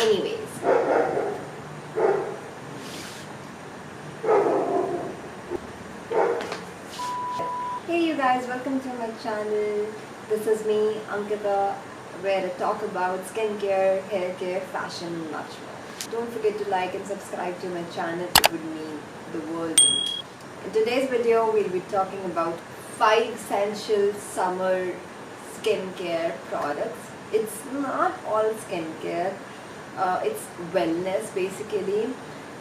Anyways, hey you guys, welcome to my channel. This is me, Ankita, where I talk about skincare, hair care, fashion and much more. Don't forget to like and subscribe to my channel, it would mean the world to me. In today's video, we'll be talking about 5 essential summer skincare products. It's not all skincare, it's wellness basically.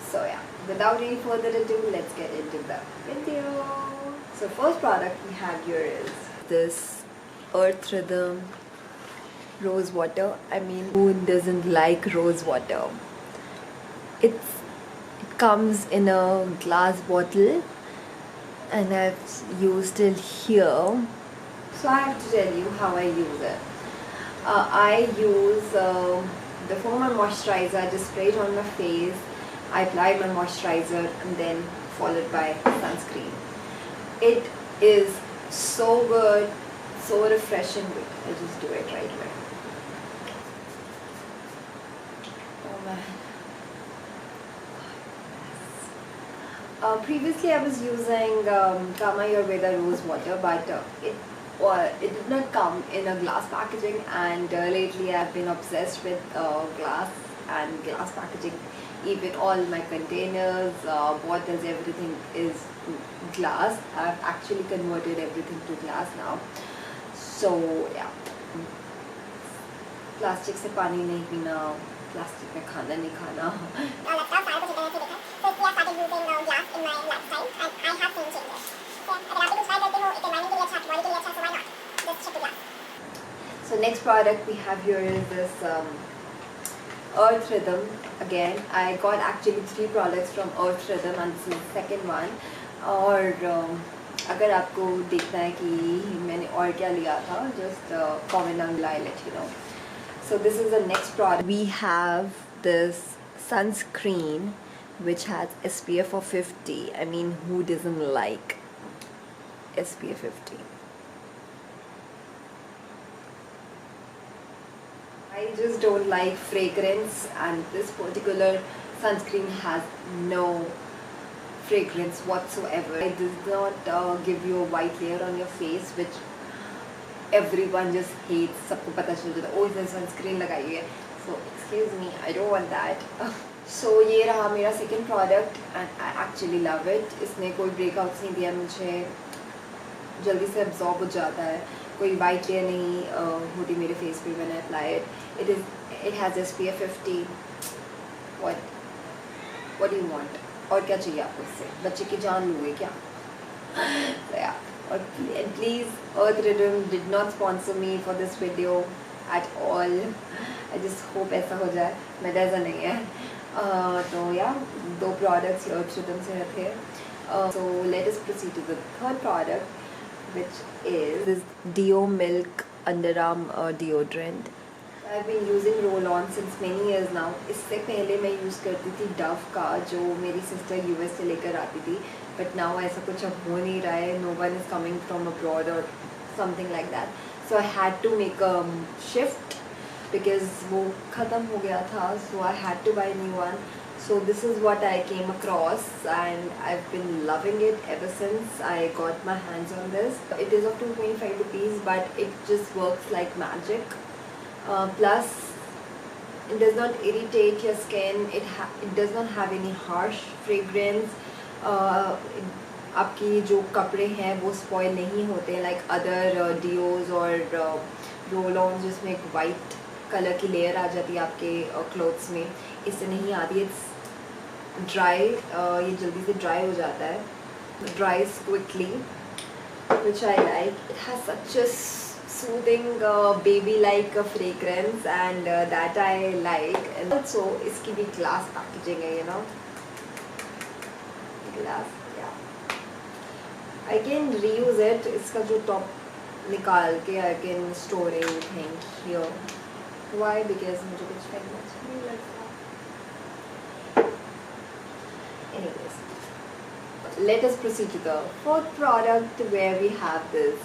So yeah, without any further ado, let's get into the video. So first product we have here is this Earth Rhythm rose water. I mean, who doesn't like rose water? It comes in a glass bottle and I've used it here. So I have to tell you how I use it. I use before my moisturizer, I just spray it on my face. I apply my moisturizer and then followed by sunscreen. It is so good, so refreshing. Wait, I'll just do it right away. Oh man. Previously I was using Kama Ayurveda rose water, but it did not come in a glass packaging, and lately I've been obsessed with glass and glass packaging. Even all my containers, bottles, everything is glass. I've actually converted everything to glass now. So yeah, plastic से पानी नहीं पीना, plastic में खाना नहीं खाना. All that stuff, सारा कुछ इंटरनेट से देखा. So इसलिए I started using glass in my lifestyle, and I have seen changes. So अगर आप भी कुछ try करते हो, it environment के लिए अच्छा, body के लिए अच्छा, so why not? Just shift to glass. So next product we have here is this Earth Rhythm. Again, I got actually 3 products from Earth Rhythm and this is the second one. और अगर आपको देखना है कि मैंने और क्या लिया था, just comment down below, I'll let you know. So this is the next product. We have this sunscreen which has SPF of 50. I mean, who doesn't like SPF 50? I just don't like fragrance, and this particular sunscreen has no fragrance whatsoever. It does not give you a white layer on your face, which everyone just hates. सबको पता चल जाता है, oh इसने sunscreen लगाई है. So excuse me, I don't want that. So ये रहा मेरा second product and I actually love it. इसने कोई breakouts नहीं दिया मुझे, जल्दी से absorb हो जाता है, कोई white layer नहीं होती मेरे face पे when I apply it. It has SPF 50. What do you want? और क्या चाहिए आपको इससे? बच्चे की जान लोगे क्या? So yeah. And please, Earth Rhythm did not sponsor me for this video at all. I just hope ऐसा हो जाए. मेरा ऐसा नहीं है. तो yeah, 2 products Earth Rhythm से थे. So let us proceed to the third product, which is this Dio Milk Underarm deodorant. I've been using roll-on since many years now. इससे पहले मैं यूज़ करती थी Dove का, जो मेरी सिस्टर US से लेकर आती थी. But now ऐसा कुछ अब हो नहीं रहा है. No one is coming from abroad or something like that. So I had to make a shift because वो ख़त्म हो गया था. So I had to buy a new one. So this is what I came across and I've been loving it ever since I got my hands on this. It is of 225 rupees, but it just works like magic. Plus it does not irritate your skin. It does not have any harsh fragrance. आपकी जो कपड़े हैं वो spoil नहीं होते like other deos और roll-ons जिसमें एक white color की layer आ जाती है आपके clothes में. इससे नहीं आती. It's dry. ये जल्दी से dry हो जाता है. Dries quickly, which I like. It has such a soothing baby-like fragrance, and that I like. And also इसकी भी glass packaging है, you know. Glass, yeah. I can reuse it. इसका जो top निकाल के I can store anything here. Why? Because मुझे कुछ फेंकना चाहिए लगता. Anyways, let us proceed to the fourth product, where we have this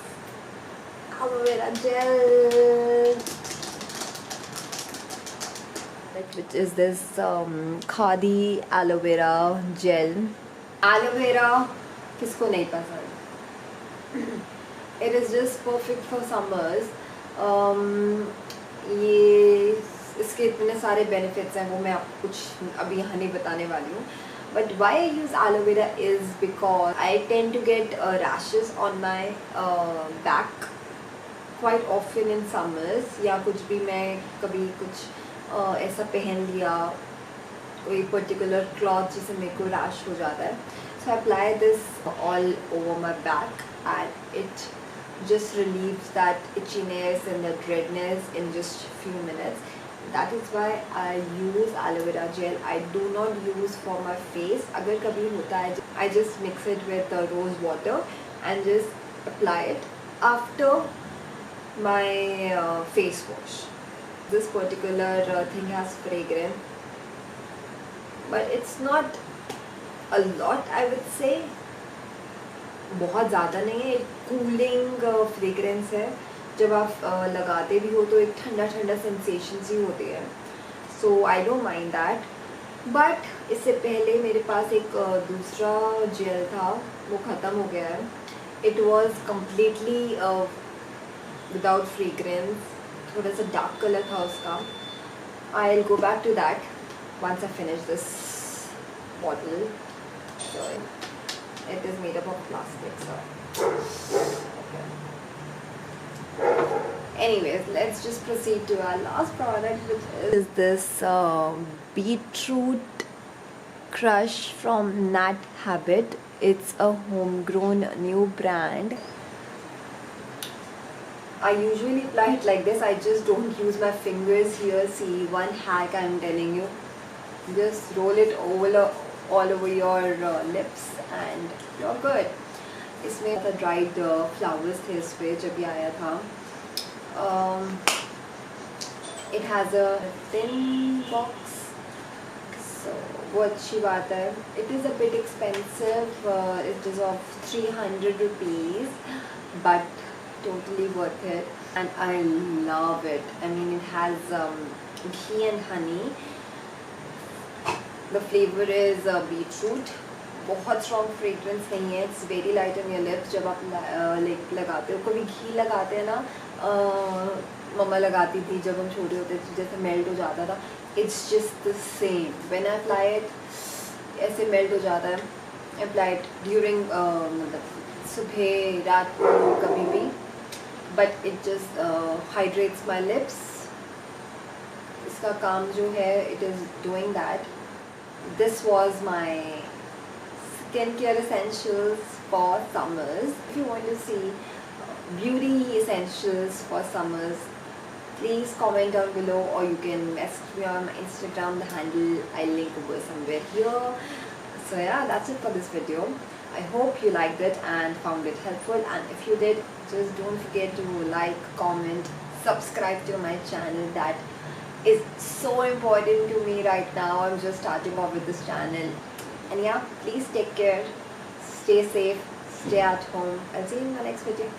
aloe vera gel. which is this khadi aloe vera gel. Aloe vera किसको नहीं पसंद. It is just perfect for summers. ये इसके इतने सारे benefits हैं, वो मैं आपको कुछ अभी यहाँ नहीं बताने वाली हूँ. But why I use aloe vera is because I tend to get rashes on my back quite often in summers. या कुछ भी मैं कभी कुछ ऐसा पहन लिया, कोई particular cloth जिससे मेरे को rash हो जाता है. So I apply this all over my back and it just relieves that itchiness and the redness in just few minutes. That is why I use aloe vera gel. I do not use for my face. अगर कभी होता है, I just mix it with rose water and just apply it after my face wash. This particular thing has fragrance, but it's not a lot, I would say. बहुत ज़्यादा नहीं है. Cooling fragrance है. जब आप लगाते भी हो तो एक ठंडा ठंडा सेंसेशन ही होती है. So I don't mind that. But इससे पहले मेरे पास एक दूसरा जेल था, वो ख़त्म हो गया है. It was completely without fragrance. थोड़ा सा डार्क कलर था उसका. I will go back to that once I finish this bottle. So it is made up of plastic. So okay. Anyways, let's just proceed to our last product, which is this beetroot crush from Nat Habit. It's a homegrown new brand. I usually apply it like this. I just don't use my fingers here. See, one hack I'm telling you. Just roll it all over your lips and you're good. इसमें था dried flowers थे इस पे जब ये आया था. It has a thin box, so वो अच्छी बात है. It is a bit expensive. It is of 300 rupees, but totally worth it. And I love it. I mean, it has ghee and honey. The flavor is beetroot. बहुत strong fragrance नहीं है. It's very light on your lips. जब आप लगाते हो, कभी घी लगाते हैं ना, मम्मा लगाती थी जब हम छोटे होते थे, जैसे मेल्ट हो जाता था. It's just the same. When I apply it, ऐसे मेल्ट हो जाता है. Apply it during मतलब सुबह रात को कभी भी. But it just hydrates my lips. इसका काम जो है, it is doing that. This was my skincare essentials for summers. If you want to see beauty essentials for summers, please comment down below, or you can message me on my Instagram. The handle I'll link over somewhere here. So yeah, that's it for this video. I hope you liked it and found it helpful, and if you did, just don't forget to like, comment, subscribe to my channel. That is so important to me right now. I'm just starting off with this channel. And yeah, please take care, stay safe, stay at home. I'll see you in the next video.